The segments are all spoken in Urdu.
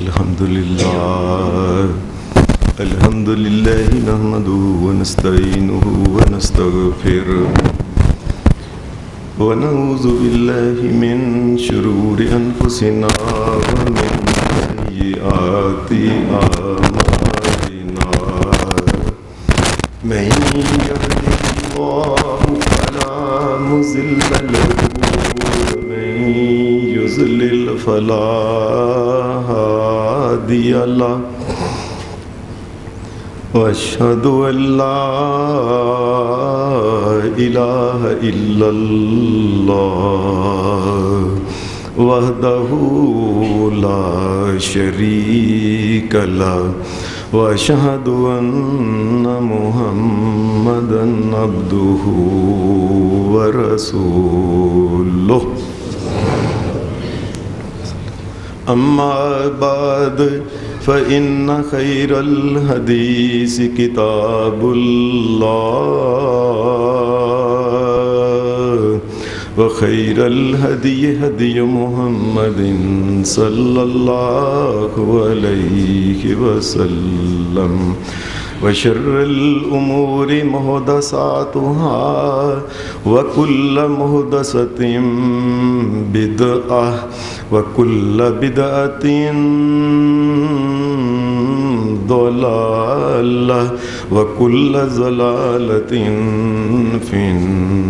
الحمد لله نحمده ونستعينه ونستغفره ونعوذ بالله من شرور أنفسنا ومن سيئات أعمالنا من يهده الله فلا مضل له ومن يضلل فلا هادي له وأشهد أن لا إله إلا الله وحده لا شريك له وأشهد أن محمدًا عبده ورسوله أما بعد فإن خير الحديث كتاب الله وخير الهدي هدي محمد صلى الله عليه وسلم وشر الأمور محدثاتها وكل محدثة بدعة وكل بدعة ضلالة وكل ضلالة في النار.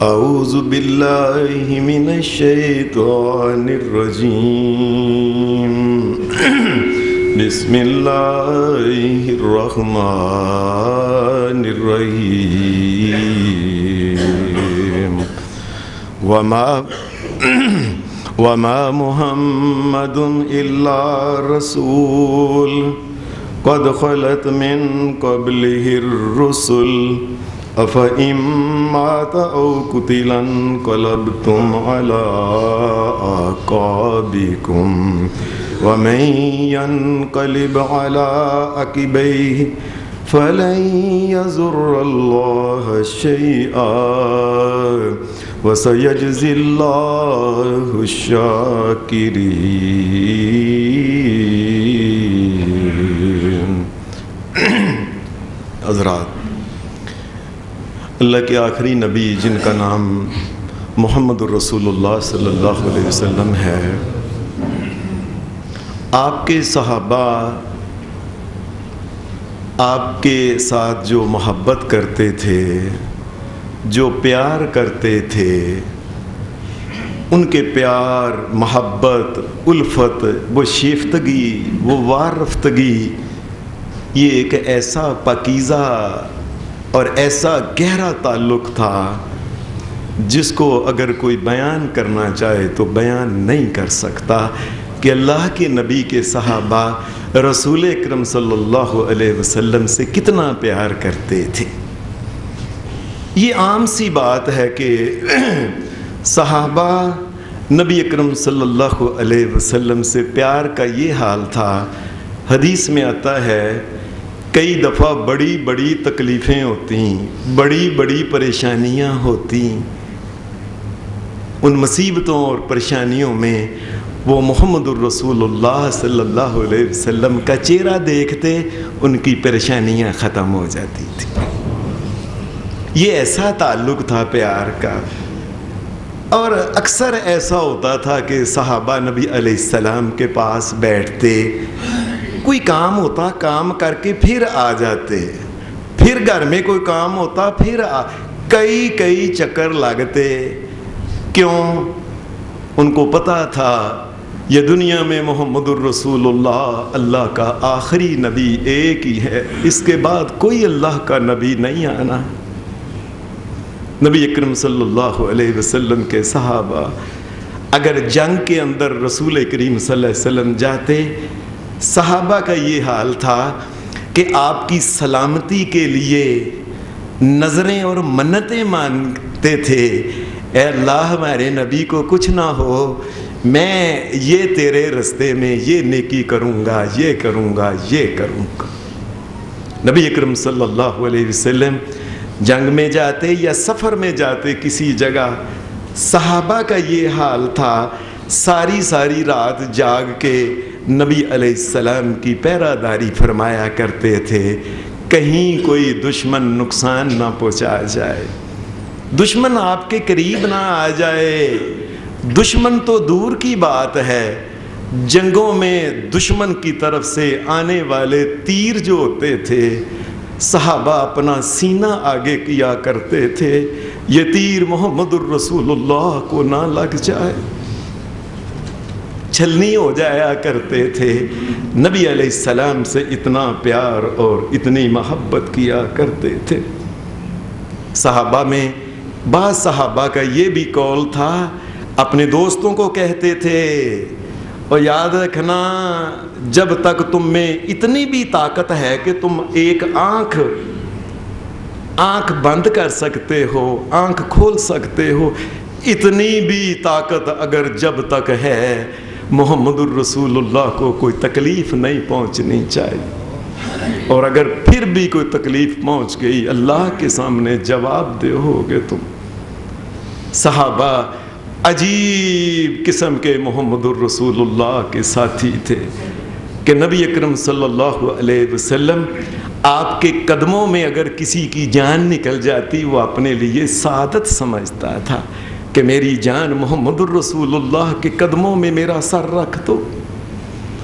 أعوذ بالله من الشيطان الرجيم. بسم الله الرحمن الرحيم. وما محمد إلا رسول قد خلت من قبله الرسل أفإن مات أو قتل انقلبتم على أعقابكم ومن ينقلب على عقبيه فلن يضر الله شيئا وسيجزي الله الشاكرين. حضرات، اللہ کے آخری نبی جن کا نام محمد الرسول اللہ صلی اللہ علیہ وسلم ہے، آپ کے صحابہ آپ کے ساتھ جو محبت کرتے تھے، جو پیار کرتے تھے، ان کے پیار، محبت، الفت، وہ شیفتگی، وہ وارفتگی، یہ ایک ایسا پاکیزہ اور ایسا گہرا تعلق تھا جس کو اگر کوئی بیان کرنا چاہے تو بیان نہیں کر سکتا کہ اللہ کے نبی کے صحابہ رسول اکرم صلی اللہ علیہ وسلم سے کتنا پیار کرتے تھے. یہ عام سی بات ہے کہ صحابہ نبی اکرم صلی اللہ علیہ وسلم سے پیار کا یہ حال تھا. حدیث میں آتا ہے کئی دفعہ بڑی بڑی تکلیفیں ہوتی، بڑی بڑی پریشانیاں ہوتی، ان مصیبتوں اور پریشانیوں میں وہ محمد الرسول اللہ صلی اللہ علیہ وسلم کا چہرہ دیکھتے ان کی پریشانیاں ختم ہو جاتی تھی. یہ ایسا تعلق تھا پیار کا. اور اکثر ایسا ہوتا تھا کہ صحابہ نبی علیہ السلام کے پاس بیٹھتے، کوئی کام ہوتا کام کر کے پھر آ جاتے، پھر گھر میں کوئی کام ہوتا پھر کئی چکر لگتے. کیوں؟ ان کو پتہ تھا یہ دنیا میں محمد الرسول اللہ اللہ کا آخری نبی ایک ہی ہے، اس کے بعد کوئی اللہ کا نبی نہیں آنا. نبی اکرم صلی اللہ علیہ وسلم کے صحابہ اگر جنگ کے اندر رسول کریم صلی اللہ علیہ وسلم جاتے، صحابہ کا یہ حال تھا کہ آپ کی سلامتی کے لیے نظریں اور منتیں مانگتے تھے. اے اللہ ہمارے نبی کو کچھ نہ ہو، میں یہ تیرے رستے میں یہ نیکی کروں گا، یہ کروں گا، یہ کروں گا. نبی اکرم صلی اللہ علیہ وسلم جنگ میں جاتے یا سفر میں جاتے کسی جگہ، صحابہ کا یہ حال تھا، ساری رات جاگ کے نبی علیہ السلام کی پہراداری فرمایا کرتے تھے، کہیں کوئی دشمن نقصان نہ پہنچا جائے، دشمن آپ کے قریب نہ آ جائے۔ دشمن تو دور کی بات ہے، جنگوں میں دشمن کی طرف سے آنے والے تیر جو ہوتے تھے، صحابہ اپنا سینہ آگے کیا کرتے تھے، یہ تیر محمد الرسول اللہ کو نہ لگ جائے، چھلنی ہو جایا کرتے تھے۔ نبی علیہ السلام سے اتنا پیار اور اتنی محبت کیا کرتے تھے۔ صحابہ میں بعض صحابہ کا یہ بھی قول تھا، اپنے دوستوں کو کہتے تھے، اور یاد رکھنا جب تک تم میں اتنی بھی طاقت ہے کہ تم ایک آنکھ بند کر سکتے ہو، آنکھ کھول سکتے ہو، اتنی بھی طاقت اگر جب تک ہے، محمد الرسول اللہ کو کوئی تکلیف نہیں پہنچنی چاہیے، اور اگر پھر بھی کوئی تکلیف پہنچ گئی اللہ کے سامنے جواب دے ہوگے تم۔ صحابہ عجیب قسم کے محمد الرسول اللہ کے ساتھی تھے کہ نبی اکرم صلی اللہ علیہ وسلم آپ کے قدموں میں اگر کسی کی جان نکل جاتی وہ اپنے لیے سعادت سمجھتا تھا کہ میری جان محمد الرسول اللہ کے قدموں میں میرا سر رکھ دو۔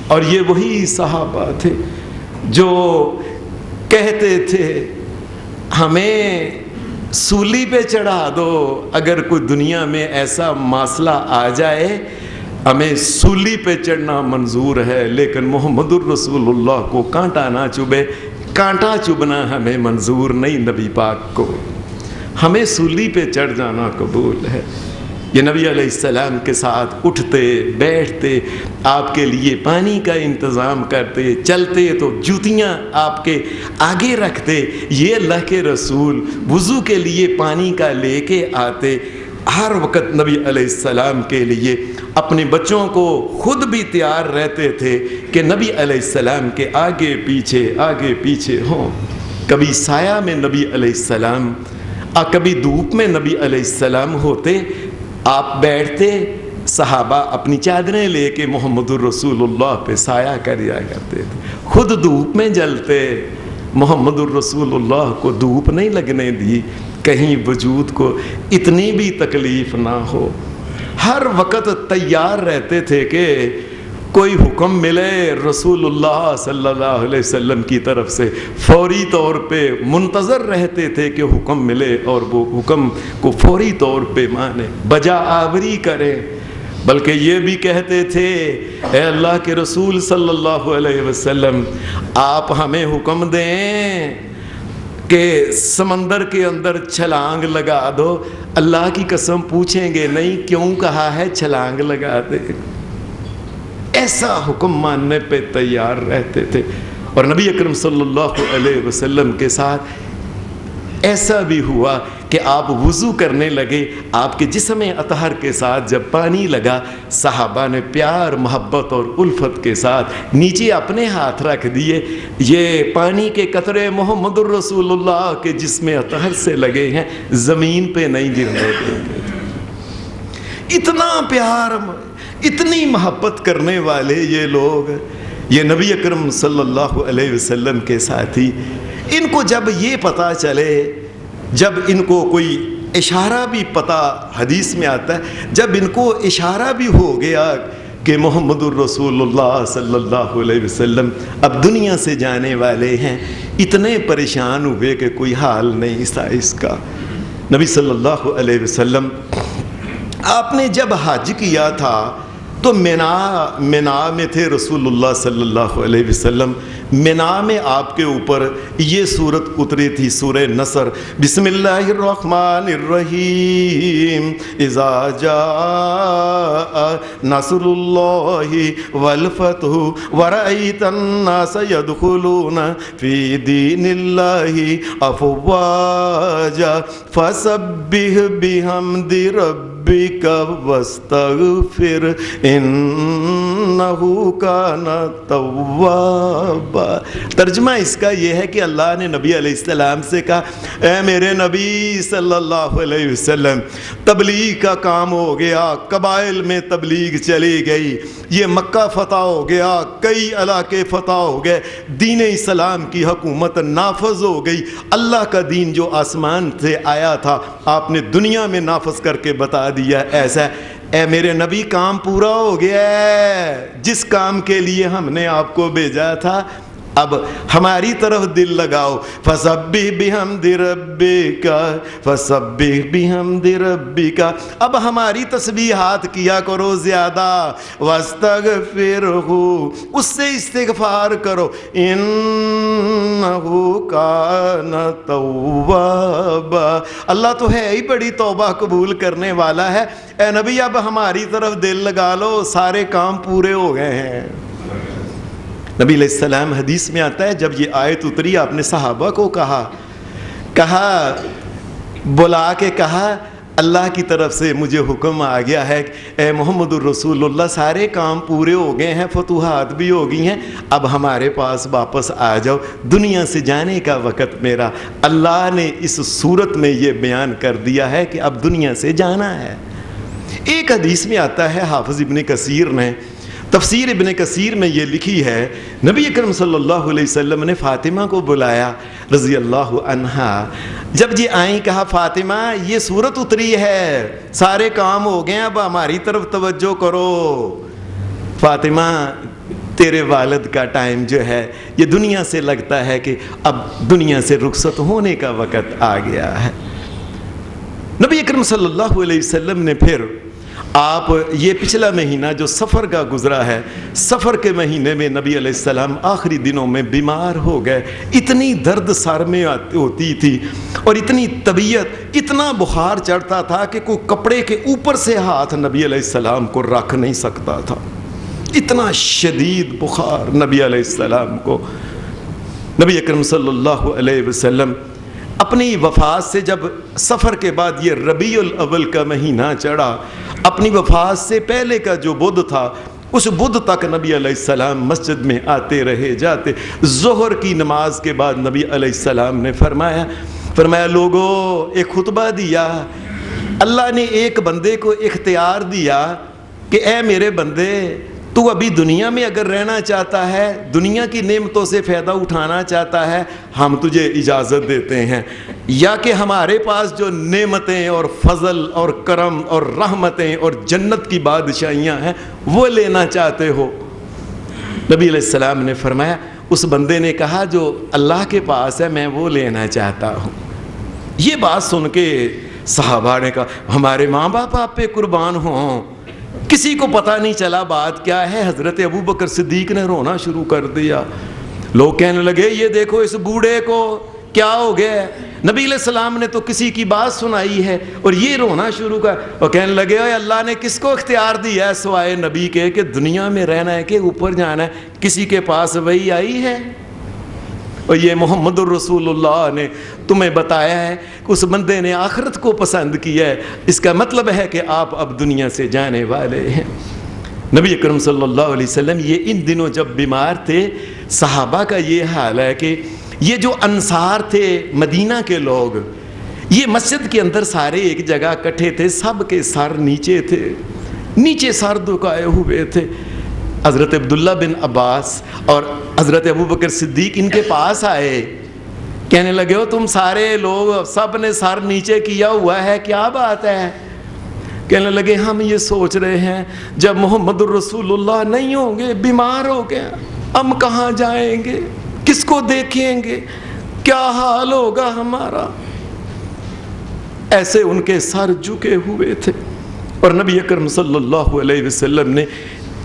اور یہ وہی صحابہ تھے جو کہتے تھے ہمیں سولی پہ چڑھا دو، اگر کوئی دنیا میں ایسا مسئلہ آ جائے ہمیں سولی پہ چڑھنا منظور ہے، لیکن محمد الرسول اللہ کو کانٹا نہ چبھے، کانٹا چبھنا ہمیں منظور نہیں، نبی پاک کو ہمیں سولی پہ چڑھ جانا قبول ہے۔ یہ نبی علیہ السلام کے ساتھ اٹھتے بیٹھتے، آپ کے لیے پانی کا انتظام کرتے، چلتے تو جوتیاں آپ کے آگے رکھتے، یہ اللہ کے رسول وضو کے لیے پانی کا لے کے آتے، ہر وقت نبی علیہ السلام کے لیے اپنے بچوں کو خود بھی تیار رہتے تھے کہ نبی علیہ السلام کے آگے پیچھے ہوں۔ کبھی سایہ میں نبی علیہ السلام، کبھی دھوپ میں نبی علیہ السلام ہوتے، آپ بیٹھتے، صحابہ اپنی چادریں لے کے محمد الرسول اللہ پہ سایہ کریا کرتے تھے، خود دھوپ میں جلتے، محمد الرسول اللہ کو دھوپ نہیں لگنے دی، کہیں وجود کو اتنی بھی تکلیف نہ ہو، ہر وقت تیار رہتے تھے کہ کوئی حکم ملے رسول اللہ صلی اللہ علیہ وسلم کی طرف سے، فوری طور پہ منتظر رہتے تھے کہ حکم ملے اور وہ حکم کو فوری طور پہ مانے، بجا آوری کریں۔ بلکہ یہ بھی کہتے تھے، اے اللہ کے رسول صلی اللہ علیہ وسلم آپ ہمیں حکم دیں کہ سمندر کے اندر چھلانگ لگا دو، اللہ کی قسم پوچھیں گے نہیں کیوں کہا ہے چھلانگ لگا دے، ایسا حکم ماننے پہ تیار رہتے تھے۔ اور نبی اکرم صلی اللہ علیہ وسلم کے ساتھ ایسا بھی ہوا کہ آپ وضو کرنے لگے، آپ کے جسم اطہر کے ساتھ جب پانی لگا، صحابہ نے پیار محبت اور الفت کے ساتھ نیچے اپنے ہاتھ رکھ دیے، یہ پانی کے قطرے محمد الرسول اللہ کے جسم اطہر سے لگے ہیں، زمین پہ نہیں گرنے دیں گے۔ اتنا پیار، اتنی محبت کرنے والے یہ لوگ، یہ نبی اکرم صلی اللہ علیہ وسلم کے ساتھی، ان کو جب یہ پتہ چلے، جب ان کو کوئی اشارہ بھی پتہ، حدیث میں آتا ہے جب ان کو اشارہ بھی ہو گیا کہ محمد الرسول اللہ صلی اللہ علیہ وسلم اب دنیا سے جانے والے ہیں، اتنے پریشان ہوئے کہ کوئی حال نہیں تھا اس کا۔ نبی صلی اللہ علیہ وسلم آپ نے جب حج کیا تھا تو منا میں تھے رسول اللہ صلی اللہ علیہ وسلم، منا میں آپ کے اوپر یہ صورت اتری تھی، سورہ نصر، بسم اللہ الرحمن الرحیم، اذا جاء نصر اللہ والفتح ورأیت الناس يدخلون فی دین اللہ افواجا فسبح بحمد ربک ربک واستغفر انہ کان توابا۔ ترجمہ اس کا یہ ہے کہ اللہ نے نبی علیہ السلام سے کہا اے میرے نبی صلی اللہ علیہ وسلم، تبلیغ کا کام ہو گیا، قبائل میں تبلیغ چلی گئی، یہ مکہ فتح ہو گیا، کئی علاقے فتح ہو گئے، دین اسلام کی حکومت نافذ ہو گئی، اللہ کا دین جو آسمان سے آیا تھا آپ نے دنیا میں نافذ کر کے بتا دیا۔ ایسا اے میرے نبی کام پورا ہو گیا ہے، جس کام کے لیے ہم نے آپ کو بھیجا تھا اب ہماری طرف دل لگاؤ۔ فسبح بحمد ربک فسبح بحمد ربک، اب ہماری تسبیحات کیا کرو زیادہ، واستغفرہ، اس سے استغفار کرو، انہ کان توابا، اللہ تو ہے ہی بڑی توبہ قبول کرنے والا ہے۔ اے نبی اب ہماری طرف دل لگا لو، سارے کام پورے ہو گئے ہیں۔ نبی علیہ السلام حدیث میں آتا ہے جب یہ آیت اتری آپ نے صحابہ کو کہا بلا کے کہا اللہ کی طرف سے مجھے حکم آ گیا ہے اے محمد الرسول اللہ سارے کام پورے ہو گئے ہیں، فتوحات بھی ہو گئی ہیں، اب ہمارے پاس واپس آ جاؤ، دنیا سے جانے کا وقت میرا۔ اللہ نے اس صورت میں یہ بیان کر دیا ہے کہ اب دنیا سے جانا ہے۔ ایک حدیث میں آتا ہے، حافظ ابن کثیر نے تفسیر ابن کثیر میں یہ لکھی ہے، نبی اکرم صلی اللہ علیہ وسلم نے فاطمہ کو بلایا رضی اللہ عنہا، جب یہ آئیں کہا فاطمہ یہ صورت اتری ہے، سارے کام ہو گئے، اب ہماری طرف توجہ کرو۔ فاطمہ تیرے والد کا ٹائم جو ہے یہ دنیا سے لگتا ہے کہ اب دنیا سے رخصت ہونے کا وقت آ گیا ہے۔ نبی اکرم صلی اللہ علیہ وسلم نے پھر آپ یہ پچھلا مہینہ جو سفر کا گزرا ہے، سفر کے مہینے میں نبی علیہ السلام آخری دنوں میں بیمار ہو گئے، اتنی درد سر میں ہوتی تھی اور اتنی طبیعت، اتنا بخار چڑھتا تھا کہ کوئی کپڑے کے اوپر سے ہاتھ نبی علیہ السلام کو رکھ نہیں سکتا تھا، اتنا شدید بخار نبی علیہ السلام کو۔ نبی اکرم صلی اللہ علیہ وسلم اپنی وفات سے جب سفر کے بعد یہ ربیع الاول کا مہینہ چڑھا، اپنی وفات سے پہلے کا جو بدھ تھا اس بدھ تک نبی علیہ السلام مسجد میں آتے رہے جاتے۔ ظہر کی نماز کے بعد نبی علیہ السلام نے فرمایا لوگو ایک خطبہ دیا، اللہ نے ایک بندے کو اختیار دیا کہ اے میرے بندے تو ابھی دنیا میں اگر رہنا چاہتا ہے، دنیا کی نعمتوں سے فائدہ اٹھانا چاہتا ہے، ہم تجھے اجازت دیتے ہیں، یا کہ ہمارے پاس جو نعمتیں اور فضل اور کرم اور رحمتیں اور جنت کی بادشاہیاں ہیں وہ لینا چاہتے ہو۔ نبی علیہ السلام نے فرمایا اس بندے نے کہا جو اللہ کے پاس ہے میں وہ لینا چاہتا ہوں۔ یہ بات سن کے صحابہ نے کہا ہمارے ماں باپ آپ پہ قربان ہوں، کسی کو پتہ نہیں چلا بات کیا ہے۔ حضرت ابوبکر صدیق نے رونا شروع کر دیا، لوگ کہنے لگے یہ دیکھو اس بوڑھے کو کیا ہو گیا، نبی علیہ السلام نے تو کسی کی بات سنائی ہے اور یہ رونا شروع کر، اور کہنے لگے اوے اللہ نے کس کو اختیار دیا ہے سوائے نبی کے کہ دنیا میں رہنا ہے کہ اوپر جانا ہے، کسی کے پاس وہی آئی ہے؟ اور یہ محمد الرسول اللہ نے تمہیں بتایا ہے کہ اس بندے نے آخرت کو پسند کیا ہے، اس کا مطلب ہے کہ آپ اب دنیا سے جانے والے ہیں۔ نبی اکرم صلی اللہ علیہ وسلم یہ ان دنوں جب بیمار تھے، صحابہ کا یہ حال ہے کہ یہ جو انصار تھے مدینہ کے لوگ، یہ مسجد کے اندر سارے ایک جگہ اکٹھے تھے، سب کے سر نیچے تھے، نیچے سر دکائے ہوئے تھے۔ حضرت عبداللہ بن عباس اور حضرت ابوبکر صدیق ان کے پاس آئے، کہنے لگے ہو تم سارے لوگ سب نے سر نیچے کیا ہوا ہے، کیا بات ہے؟ کہنے لگے ہم یہ سوچ رہے ہیں جب محمد الرسول اللہ نہیں ہوں گے، بیمار ہو گئے، ہم کہاں جائیں گے، کس کو دیکھیں گے، کیا حال ہوگا ہمارا؟ ایسے ان کے سر جھکے ہوئے تھے۔ اور نبی اکرم صلی اللہ علیہ وسلم نے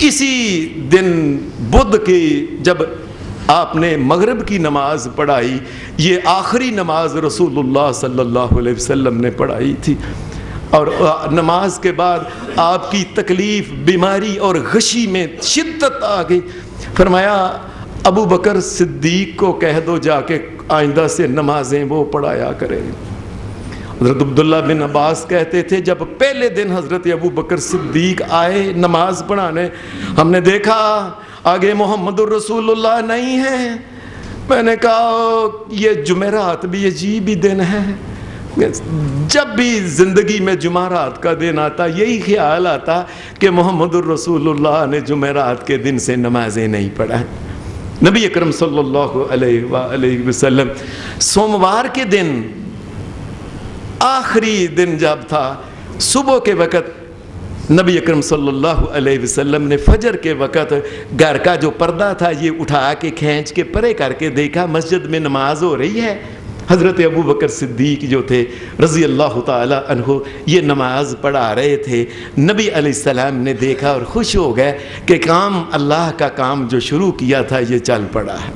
اسی دن بدھ کی جب آپ نے مغرب کی نماز پڑھائی، یہ آخری نماز رسول اللہ صلی اللہ علیہ وسلم نے پڑھائی تھی، اور نماز کے بعد آپ کی تکلیف، بیماری اور غشی میں شدت آ گئی۔ فرمایا ابو بکر صدیق کو کہہ دو جا کے آئندہ سے نمازیں وہ پڑھایا کریں۔ حضرت عبداللہ بن عباس کہتے تھے جب پہلے دن حضرت ابو بکر صدیق آئے نماز پڑھانے، ہم نے دیکھا آگے محمد الرسول اللہ نہیں ہے۔ میں نے کہا یہ جمعرات بھی عجیب ہی دن ہے، جب بھی زندگی میں جمعرات کا دن آتا یہی خیال آتا کہ محمد الرسول اللہ نے جمعرات کے دن سے نمازیں نہیں پڑھا۔ نبی اکرم صلی اللہ علیہ وآلہ وسلم سوموار کے دن آخری دن جب تھا، صبح کے وقت نبی اکرم صلی اللہ علیہ وسلم نے فجر کے وقت گھر کا جو پردہ تھا یہ اٹھا کے کھینچ کے پرے کر کے دیکھا مسجد میں نماز ہو رہی ہے۔ حضرت ابو بکر صدیق جو تھے رضی اللہ تعالی عنہ یہ نماز پڑھا رہے تھے۔ نبی علیہ السلام نے دیکھا اور خوش ہو گئے کہ کام اللہ کا کام جو شروع کیا تھا یہ چل پڑا ہے،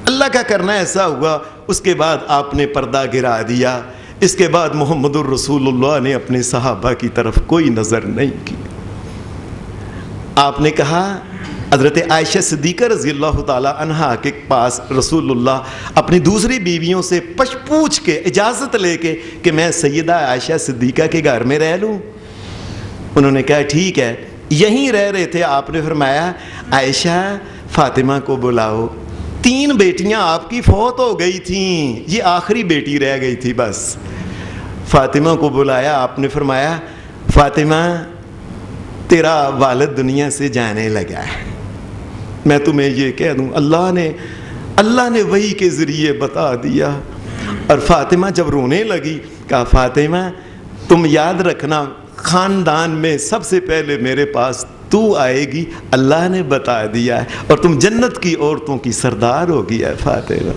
اللہ کا کرنا ایسا ہوا۔ اس کے بعد آپ نے پردہ گرا دیا۔ اس کے بعد محمد الرسول اللہ نے اپنے صحابہ کی طرف کوئی نظر نہیں کی۔ آپ نے کہا حضرت عائشہ صدیقہ رضی اللہ تعالیٰ عنہا کے پاس رسول اللہ اپنی دوسری بیویوں سے پوچھ کے اجازت لے کے کہ میں سیدہ عائشہ صدیقہ کے گھر میں رہ لوں۔ انہوں نے کہا ٹھیک ہے، یہیں رہ رہے تھے۔ آپ نے فرمایا عائشہ فاطمہ کو بلاؤ، 3 بیٹیاں آپ کی فوت ہو گئی تھیں، یہ آخری بیٹی رہ گئی تھی بس۔ فاطمہ کو بلایا، آپ نے فرمایا فاطمہ تیرا والد دنیا سے جانے لگا ہے، میں تمہیں یہ کہہ دوں اللہ نے وحی کے ذریعے بتا دیا۔ اور فاطمہ جب رونے لگی کہا فاطمہ تم یاد رکھنا خاندان میں سب سے پہلے میرے پاس تو آئے گی، اللہ نے بتا دیا ہے، اور تم جنت کی عورتوں کی سردار ہو گیا ہے فاطمہ۔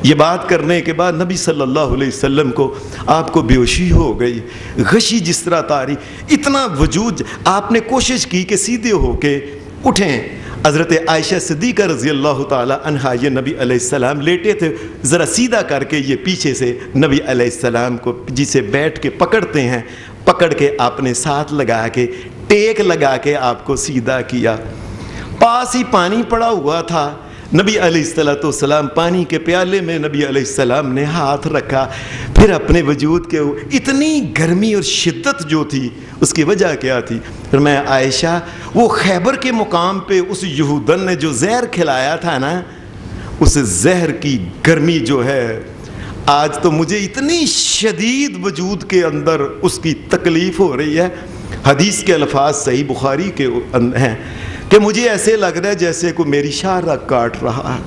یہ بات کرنے کے بعد نبی صلی اللہ علیہ وسلم کو آپ کو بیہوشی ہو گئی، غشی جس طرح تاری، اتنا وجود۔ آپ نے کوشش کی کہ سیدھے ہو کے اٹھیں۔ حضرت عائشہ صدیقہ رضی اللہ تعالی عنہا یہ نبی علیہ السلام لیٹے تھے، ذرا سیدھا کر کے یہ پیچھے سے نبی علیہ السلام کو جسے بیٹھ کے پکڑتے ہیں، پکڑ کے آپ نے ساتھ لگا کے ٹیک لگا کے آپ کو سیدھا کیا۔ پاس ہی پانی پڑا ہوا تھا، نبی علیہ السلام پانی کے پیالے میں نبی علیہ السلام نے ہاتھ رکھا، پھر اپنے وجود کے اتنی گرمی اور شدت جو تھی اس کی وجہ کیا تھی؟ پھر میں عائشہ وہ خیبر کے مقام پہ اس یہودن نے جو زہر کھلایا تھا نا، اس زہر کی گرمی جو ہے آج تو مجھے اتنی شدید وجود کے اندر اس کی تکلیف ہو رہی ہے۔ حدیث کے الفاظ صحیح بخاری کے ہیں کہ مجھے ایسے لگ رہا ہے جیسے کوئی میری شارہ کاٹ رہا ہے۔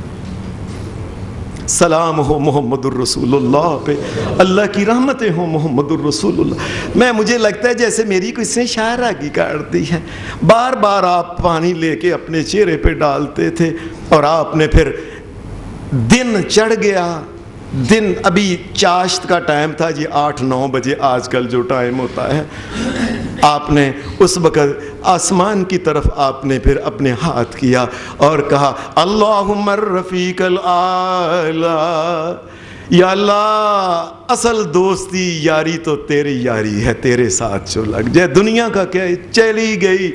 سلام ہو محمد الرسول اللہ پہ، اللہ کی رحمتیں ہوں محمد الرسول اللہ۔ مجھے لگتا ہے جیسے میری کوئی سے شارہ کی کاٹ دی ہے۔ بار بار آپ پانی لے کے اپنے چہرے پہ ڈالتے تھے، اور آپ نے پھر دن چڑھ گیا، دن ابھی چاشت کا ٹائم تھا جی 8-9 بجے آج کل جو ٹائم ہوتا ہے۔ آپ نے اس وقت آسمان کی طرف آپ نے پھر اپنے ہاتھ کیا اور کہا اللہم الرفیق الاعلی، یا اللہ اصل دوستی یاری تو تیری یاری ہے، تیرے ساتھ جو لگ جائے۔ دنیا کا کیا چلی گئی،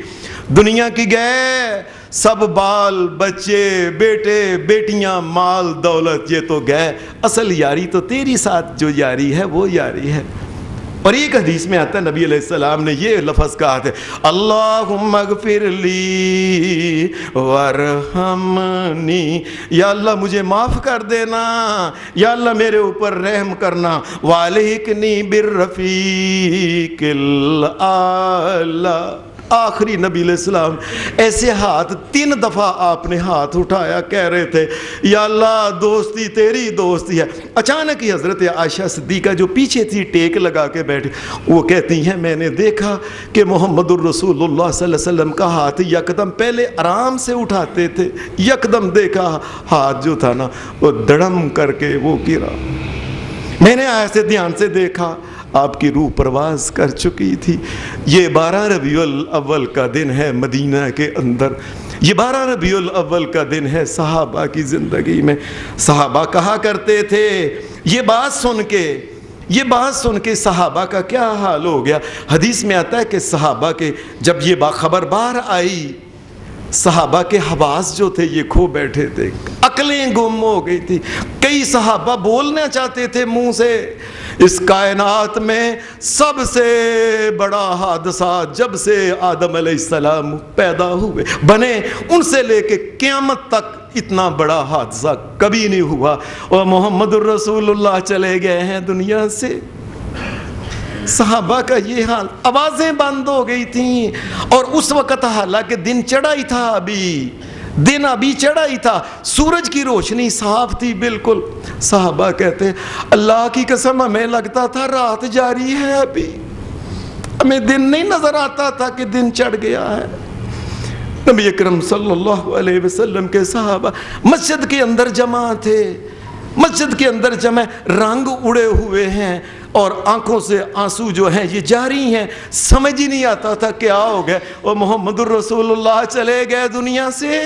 دنیا کی گئے سب بال بچے بیٹے بیٹیاں مال دولت یہ تو گئے، اصل یاری تو تیری ساتھ جو یاری ہے وہ یاری ہے۔ اور ایک حدیث میں آتا ہے نبی علیہ السلام نے یہ لفظ کہا تھا اللہم اغفر لی ورحمنی، یا اللہ مجھے معاف کر دینا، یا اللہ میرے اوپر رحم کرنا، والحقنی بالرفیق الاعلی۔ آخری نبی علیہ السلام ایسے ہاتھ 3 دفعہ آپ نے ہاتھ اٹھایا، کہہ رہے تھے یا اللہ دوستی تیری دوستی ہے۔ اچانک ہی حضرت عائشہ صدیقہ جو پیچھے تھی ٹیک لگا کے بیٹھی، وہ کہتی ہیں میں نے دیکھا کہ محمد الرسول اللہ صلی اللہ علیہ وسلم کا ہاتھ یکدم پہلے آرام سے اٹھاتے تھے، یکدم دیکھا ہاتھ جو تھا نا وہ دڑم کر کے وہ گرا۔ میں نے ایسے دھیان سے دیکھا، آپ کی روح پرواز کر چکی تھی۔ یہ 12 ربیع الاول کا دن ہے مدینہ کے اندر، یہ 12 ربیع الاول کا دن ہے صحابہ کی زندگی میں۔ صحابہ کہا کرتے تھے، یہ بات سن کے صحابہ کا کیا حال ہو گیا۔ حدیث میں آتا ہے کہ صحابہ کے جب یہ خبر باہر آئی صحابہ کے حواس جو تھے یہ کھو بیٹھے تھے، عقلیں گم ہو گئی تھی. کئی صحابہ بولنا چاہتے تھے منہ سے، اس کائنات میں سب سے بڑا حادثہ جب سے آدم علیہ السلام پیدا ہوئے بنے ان سے لے کے قیامت تک اتنا بڑا حادثہ کبھی نہیں ہوا، اور محمد الرسول اللہ چلے گئے ہیں دنیا سے. صحابہ کا یہ حال، آوازیں بند ہو گئی تھیں. اور اس وقت حالانکہ دن چڑھا ہی تھا، دن ابھی چڑھا ہی تھا، سورج کی روشنی صاف تھی بالکل. صحابہ کہتے اللہ کی قسم ہمیں لگتا تھا رات جاری ہے، ابھی ہمیں دن نہیں نظر آتا تھا کہ دن چڑھ گیا ہے. نبی اکرم صلی اللہ علیہ وسلم کے صحابہ مسجد کے اندر جمع تھے، مسجد کے اندر جمع، رنگ اڑے ہوئے ہیں اور آنکھوں سے آنسو جو ہیں یہ جاری ہیں. سمجھ ہی نہیں آتا تھا کیا ہو گیا، اور محمد الرسول اللہ چلے گئے دنیا سے.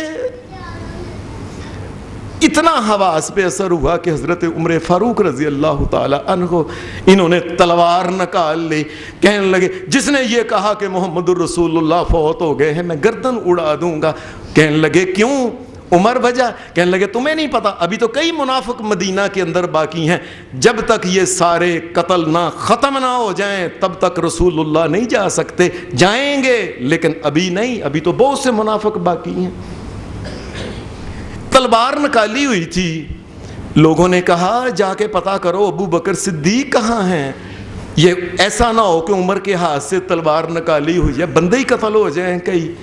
اتنا حواس پہ اثر ہوا کہ حضرت عمر فاروق رضی اللہ تعالی عنہ انہوں نے تلوار نکال لی. کہنے لگے جس نے یہ کہا کہ محمد الرسول اللہ فوت ہو گئے ہیں میں گردن اڑا دوں گا. کہنے لگے کیوں عمر وجہ؟ کہنے لگے تمہیں نہیں پتا، ابھی تو کئی منافق مدینہ کے اندر باقی ہیں، جب تک یہ سارے قتل نہ ختم نہ ہو جائیں تب تک رسول اللہ نہیں جا سکتے. جائیں گے لیکن ابھی نہیں، ابھی تو بہت سے منافق باقی ہیں. تلوار نکالی ہوئی تھی. لوگوں نے کہا جا کے پتا کرو ابو بکر صدیق کہاں ہیں، یہ ایسا نہ ہو کہ عمر کے ہاتھ سے تلوار نکالی ہوئی ہے بندے ہی قتل ہو جائیں کئی.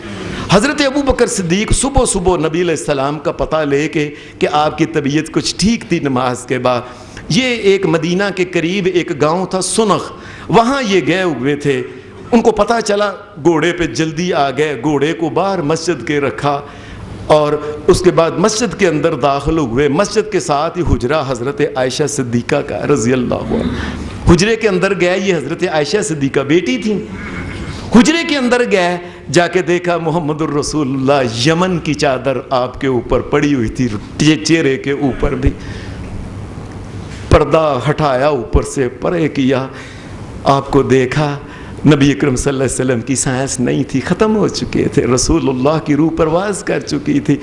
حضرت ابو بکر صدیق صبح صبح نبی علیہ السلام کا پتہ لے کے کہ آپ کی طبیعت کچھ ٹھیک تھی نماز کے بعد، یہ ایک مدینہ کے قریب ایک گاؤں تھا سنخ، وہاں یہ گئے ہوئے تھے. ان کو پتہ چلا، گھوڑے پہ جلدی آ گئے، گھوڑے کو باہر مسجد کے رکھا اور اس کے بعد مسجد کے اندر داخل ہوئے. مسجد کے ساتھ ہی حجرہ حضرت عائشہ صدیقہ کا رضی اللہ عنہ، حجرے کے اندر گئے، یہ حضرت عائشہ صدیقہ بیٹی تھی. حجرے کے اندر گئے، جا کے دیکھا محمد الرسول اللہ، یمن کی چادر آپ کے اوپر پڑی ہوئی تھی، چہرے کے اوپر بھی پردہ ہٹایا، اوپر سے پرے کیا، آپ کو دیکھا. نبی اکرم صلی اللہ علیہ وسلم کی سانس نہیں تھی، ختم ہو چکے تھے، رسول اللہ کی روح پرواز کر چکی تھی.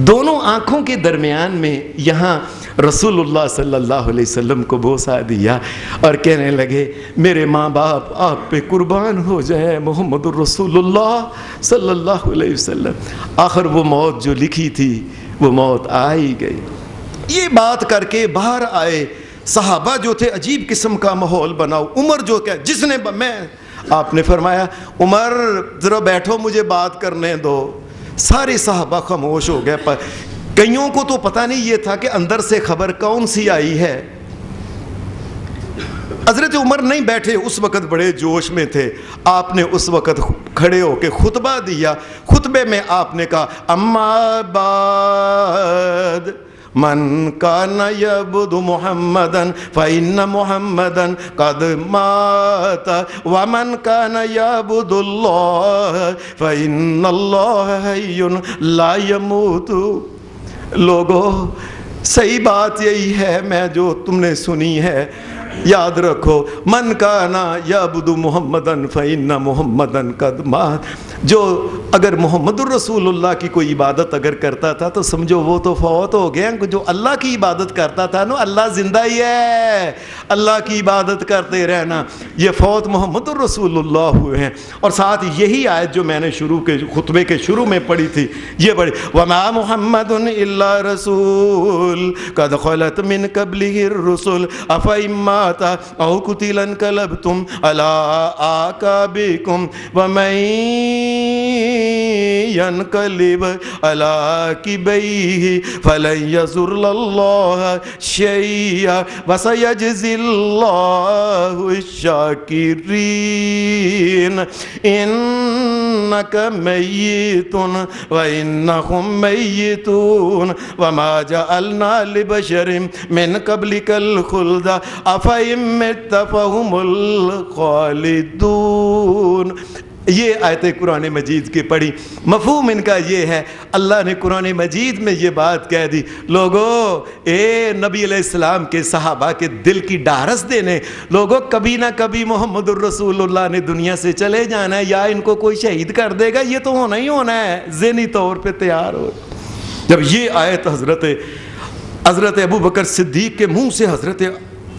دونوں آنکھوں کے درمیان میں یہاں رسول اللہ صلی اللہ علیہ وسلم کو بوسہ دیا اور کہنے لگے میرے ماں باپ آپ پہ قربان ہو جائیں محمد الرسول اللہ صلی اللہ علیہ وسلم. آخر وہ موت جو لکھی تھی وہ موت آ ہی گئی. یہ بات کر کے باہر آئے. صحابہ جو تھے عجیب قسم کا ماحول بناؤ. عمر جو کہ جس نے آپ نے فرمایا عمر ذرا بیٹھو مجھے بات کرنے دو. سارے صحابہ خاموش ہو گئے. پر کئیوں کو تو پتہ نہیں یہ تھا کہ اندر سے خبر کون سی آئی ہے. حضرت عمر نہیں بیٹھے، اس وقت بڑے جوش میں تھے. آپ نے اس وقت کھڑے ہو کے خطبہ دیا. خطبے میں آپ نے کہا اما بعد من کان یعبد محمدا فإن محمدا قد مات ومن کان یعبد اللہ فإن اللہ حی لا یموت. لوگو صحیح بات یہی ہے، میں جو تم نے سنی ہے یاد رکھو، من کانا یعبد محمدا فإن محمدا قد مات. جو اگر محمد الرسول اللہ کی کوئی عبادت اگر کرتا تھا تو سمجھو وہ تو فوت ہو گئے. جو اللہ کی عبادت کرتا تھا نا، اللہ زندہ ہی ہے، اللہ کی عبادت کرتے رہنا. یہ فوت محمد الرسول اللہ ہوئے ہیں. اور ساتھ یہی آیت جو میں نے خطبے کے شروع میں پڑھی تھی یہ پڑھی وما محمد الا رسول قد خلت من قبله الرسل افإن مات او قتل انقلبتم على اعقابكم ومن ينقلب على عقبيه فلن يضر الله شيئا وسيجزي الله الشاكرين. إنك ميت وإنهم ميتون وما جعلنا لبشر من قبلك الخلد أفإن مت فهم الخالدون. یہ آیت قرآن مجید کی پڑھی، مفہوم ان کا یہ ہے، اللہ نے قرآن مجید میں یہ بات کہہ دی، لوگو اے نبی علیہ السلام کے صحابہ کے دل کی ڈھارس دینے، لوگو کبھی نہ کبھی محمد الرسول اللہ نے دنیا سے چلے جانا ہے، یا ان کو کوئی شہید کر دے گا، یہ تو ہونا ہی ہونا ہے، ذہنی طور پہ تیار ہو۔ جب یہ آیت حضرت ابو بکر صدیق کے منہ سے حضرت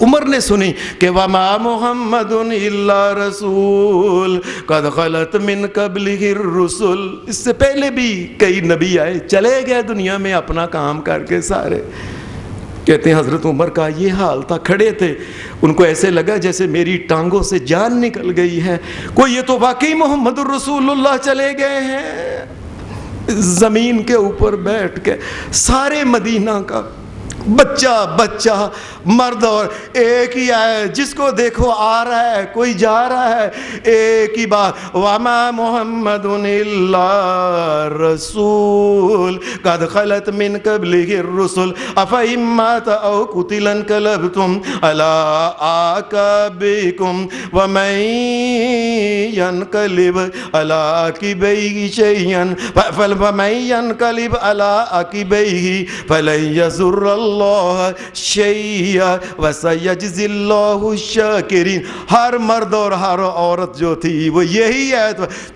عمر نے سنی کہ وَمَا مُحَمَّدٌ إِلَّا رَسُولٌ قَدْ خَلَتْ مِن قَبْلِهِ الرُّسُلُ، اس سے پہلے بھی کئی نبی آئے، چلے گئے دنیا میں اپنا کام کر کے سارے۔ کہتے ہیں حضرت عمر کا یہ حال تھا، کھڑے تھے، ان کو ایسے لگا جیسے میری ٹانگوں سے جان نکل گئی ہے، کوئی یہ تو واقعی محمد الرسول اللہ چلے گئے ہیں۔ زمین کے اوپر بیٹھ کے سارے مدینہ کا بچہ مرد اور ایک ہی ہے، جس کو دیکھو آ رہا ہے، کوئی جا رہا ہے، ایک ہی بات وَمَا مُحَمَّدٌ إِلَّا رَسُولٌ قَدْ خَلَتْ مِن قَبْلِهِ الرُّسُلُ أَفَإِن مَّاتَ أَوْ قُتِلَ انقلبتم عَلَىٰ أَعْقَابِكُمْ وَمَن ينقلب عَلَىٰ عَقِبَيْهِ فَلَن يَضُرَّ اللَّهَ شَيْئًا وَسَيَجْزِي اللَّهُ الشَّاكِرِينَ۔ ہر مرد اور ہر عورت جو تھی وہ یہی ہے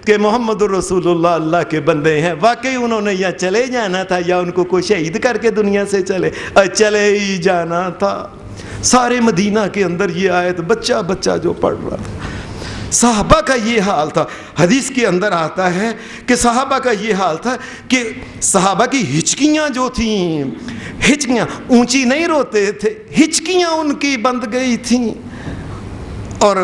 کہ محمد الرسول اللہ اللہ کے بندے ہیں، واقعی انہوں نے یا چلے جانا تھا یا ان کو کوئی شہید کر کے دنیا سے چلے ہی جانا تھا۔ سارے مدینہ کے اندر یہ آیت بچہ جو پڑھ رہا تھا، صحابہ کا یہ حال تھا۔ حدیث کے اندر آتا ہے کہ صحابہ کا یہ حال تھا کہ صحابہ کی ہچکیاں جو تھیں، ہچکیاں اونچی نہیں روتے تھے، ہچکیاں ان کی بند گئی تھیں۔ اور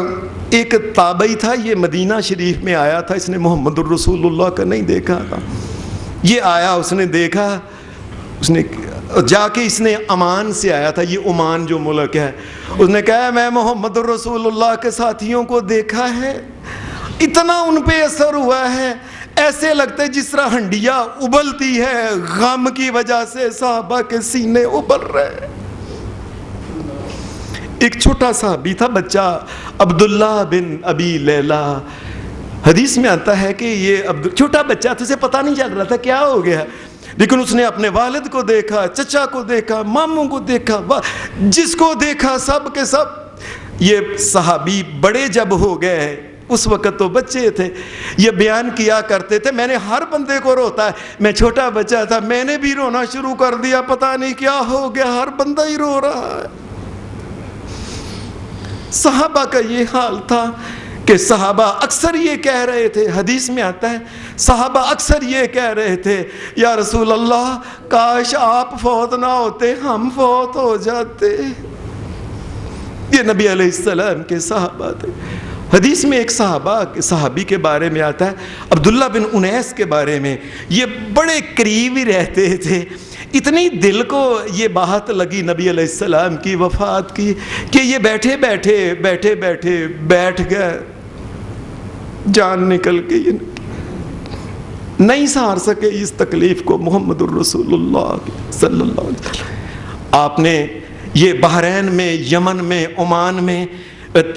ایک تابعی تھا، یہ مدینہ شریف میں آیا تھا، اس نے محمد الرسول اللہ کا نہیں دیکھا تھا، یہ آیا، اس نے دیکھا، اس نے جا کے اس نے عمان سے آیا تھا، یہ عمان جو ملک ہے، اس نے کہا میں محمد الرسول اللہ کے ساتھیوں کو دیکھا ہے، اتنا ان پہ اثر ہوا ہے، ایسے لگتا ہے جس طرح ہنڈیا ابلتی ہے، غم کی وجہ سے صحابہ کے سینے ابل رہے۔ ایک چھوٹا صحابی تھا، بچہ عبداللہ بن ابی لیلہ، حدیث میں آتا ہے کہ یہ چھوٹا بچہ تھا، اسے پتہ نہیں چل رہا تھا کیا ہو گیا، لیکن اس نے اپنے والد کو دیکھا، چچا کو دیکھا، ماموں کو دیکھا، جس کو دیکھا سب کے سب۔ یہ صحابی بڑے جب ہو گئے، اس وقت تو بچے تھے، یہ بیان کیا کرتے تھے میں نے ہر بندے کو روتا ہے، میں چھوٹا بچہ تھا، میں نے بھی رونا شروع کر دیا، پتہ نہیں کیا ہو گیا، ہر بندہ ہی رو رہا ہے۔ صحابہ کا یہ حال تھا کہ صحابہ اکثر یہ کہہ رہے تھے، حدیث میں آتا ہے صحابہ اکثر یہ کہہ رہے تھے یا رسول اللہ کاش آپ فوت نہ ہوتے، ہم فوت ہو جاتے۔ یہ نبی علیہ السلام کے صحابہ تھے۔ حدیث میں ایک صحابی کے بارے میں آتا ہے، عبداللہ بن انیس کے بارے میں، یہ بڑے قریب ہی رہتے تھے، اتنی دل کو یہ بات لگی نبی علیہ السلام کی وفات کی کہ یہ بیٹھے بیٹھے بیٹھ گئے، جان نکل گئی، نہیں سہار سکے اس تکلیف کو محمد الرسول اللہ صلی اللہ علیہ وسلم۔ آپ نے یہ بحرین میں، یمن میں، عمان میں،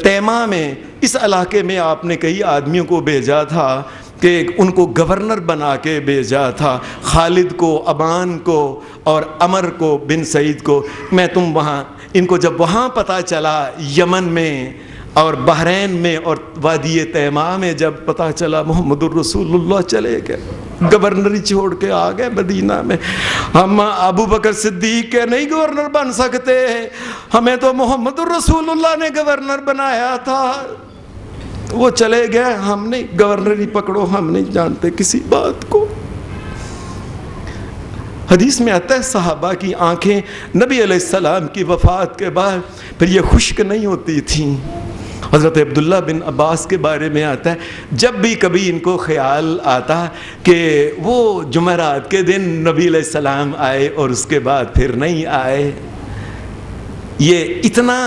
تیمہ میں، اس علاقے میں آپ نے کئی آدمیوں کو بھیجا تھا کہ ان کو گورنر بنا کے بھیجا تھا، خالد کو، ابان کو اور عمر کو بن سعید کو، میں تم وہاں، ان کو جب وہاں پتہ چلا یمن میں اور بحرین میں اور وادی تیمہ میں جب پتہ چلا محمد الرسول اللہ چلے گئے، گورنری چھوڑ کے آ گئے مدینہ میں، ہم ابو بکر صدیق کے نہیں گورنر بن سکتے، ہمیں تو محمد الرسول اللہ نے گورنر بنایا تھا، وہ چلے گئے، ہم نہیں گورنری پکڑو، ہم نہیں جانتے کسی بات کو۔ حدیث میں آتا ہے صحابہ کی آنکھیں نبی علیہ السلام کی وفات کے بعد پھر یہ خشک نہیں ہوتی تھیں۔ حضرت عبداللہ بن عباس کے بارے میں آتا ہے جب بھی کبھی ان کو خیال آتا کہ وہ جمعرات کے دن نبی علیہ السلام آئے اور اس کے بعد پھر نہیں آئے، یہ اتنا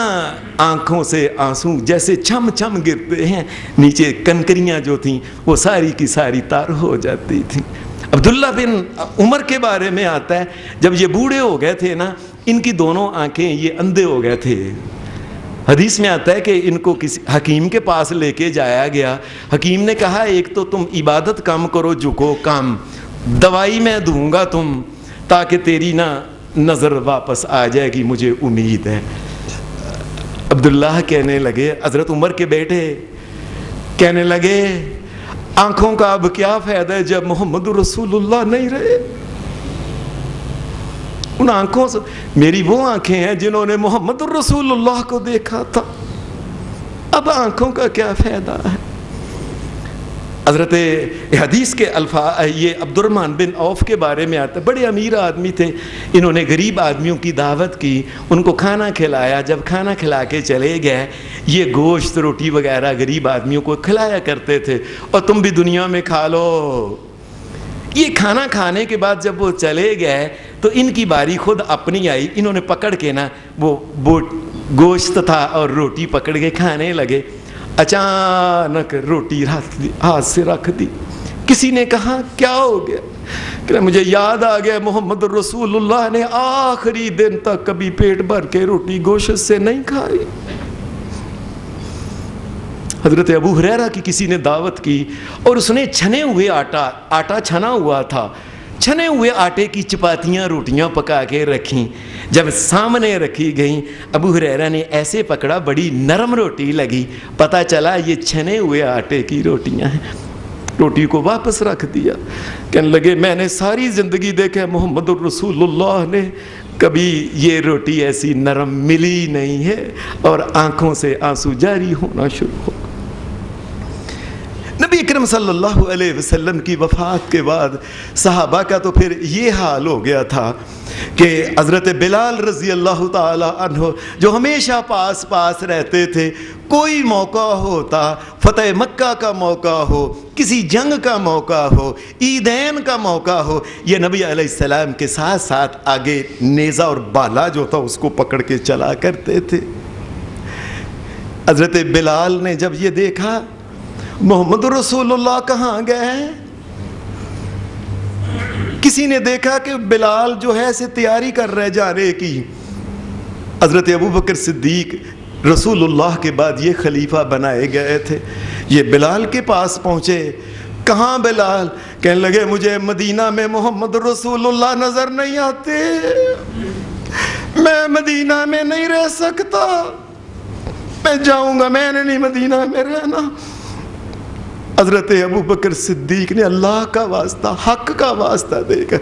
آنکھوں سے آنسو جیسے چھم چھم گرتے ہیں، نیچے کنکریاں جو تھیں وہ ساری کی ساری تار ہو جاتی تھیں۔ عبداللہ بن عمر کے بارے میں آتا ہے جب یہ بوڑھے ہو گئے تھے نا، ان کی دونوں آنکھیں یہ اندھے ہو گئے تھے۔ حدیث میں آتا ہے کہ ان کو کسی حکیم کے پاس لے کے جایا گیا. حکیم نے کہا ایک تو تم عبادت کم کرو, جھکو کم, دوائی میں دوں گا تم تاکہ تیری نظر واپس آ جائے گی, مجھے امید ہے. عبداللہ کہنے لگے, حضرت عمر کے بیٹے کہنے لگے آنکھوں کا اب کیا فائدہ ہے جب محمد رسول اللہ نہیں رہے. ان آنکھوں سے, میری وہ آنکھیں ہیں جنہوں نے محمد رسول اللہ کو دیکھا تھا, اب آنکھوں کا کیا فائدہ ہے. حضرت حدیث کے الفاظ یہ عبد الرحمن بن عوف کے بارے میں آتا ہے, بڑے امیر آدمی تھے. انہوں نے غریب آدمیوں کی دعوت کی, ان کو کھانا کھلایا. جب کھانا کھلا کے چلے گئے, یہ گوشت روٹی وغیرہ غریب آدمیوں کو کھلایا کرتے تھے, اور تم بھی دنیا میں کھا لو. یہ کھانا کھانے کے بعد جب وہ چلے گئے تو ان کی باری خود اپنی آئی. انہوں نے پکڑ کے وہ گوشت تھا اور روٹی پکڑ کے کھانے لگے. اچانک روٹی ہاتھ سے رکھ دی. کسی نے کہا کیا ہو گیا؟ کہ مجھے یاد آ گیا محمد رسول اللہ نے آخری دن تک کبھی پیٹ بھر کے روٹی گوشت سے نہیں کھائی. حضرت ابو ہریرہ کی کسی نے دعوت کی اور اس نے چھنے ہوئے آٹا چھنا ہوا تھا, چھنے ہوئے آٹے کی چپاتیاں روٹیاں پکا کے رکھیں. جب سامنے رکھی گئیں, ابو ہریرہ نے ایسے پکڑا, بڑی نرم روٹی لگی, پتہ چلا یہ چھنے ہوئے آٹے کی روٹیاں ہیں. روٹی کو واپس رکھ دیا. کہنے لگے میں نے ساری زندگی دیکھا محمد رسول اللہ نے کبھی یہ روٹی ایسی نرم ملی نہیں ہے, اور آنکھوں سے آنسو جاری ہونا شروع ہو. نبی اکرم صلی اللہ علیہ وسلم کی وفات کے بعد صحابہ کا تو پھر یہ حال ہو گیا تھا کہ حضرت بلال رضی اللہ تعالی عنہ جو ہمیشہ پاس رہتے تھے, کوئی موقع ہوتا, فتح مکہ کا موقع ہو, کسی جنگ کا موقع ہو, عیدین کا موقع ہو, یہ نبی علیہ السلام کے ساتھ ساتھ آگے نیزہ اور بالا جو تھا اس کو پکڑ کے چلا کرتے تھے. حضرت بلال نے جب یہ دیکھا محمد رسول اللہ کہاں گئے ہیں, کسی نے دیکھا کہ بلال جو ہے اسے تیاری کر رہے جانے کی. حضرت ابوبکر صدیق رسول اللہ کے بعد یہ خلیفہ بنائے گئے تھے. یہ بلال کے پاس پہنچے, کہاں بلال؟ کہنے لگے مجھے مدینہ میں محمد رسول اللہ نظر نہیں آتے, میں مدینہ میں نہیں رہ سکتا, میں جاؤں گا, میں نے نہیں مدینہ میں رہنا. حضرت ابوبکر صدیق نے اللہ کا واسطہ, حق کا واسطہ دے کر,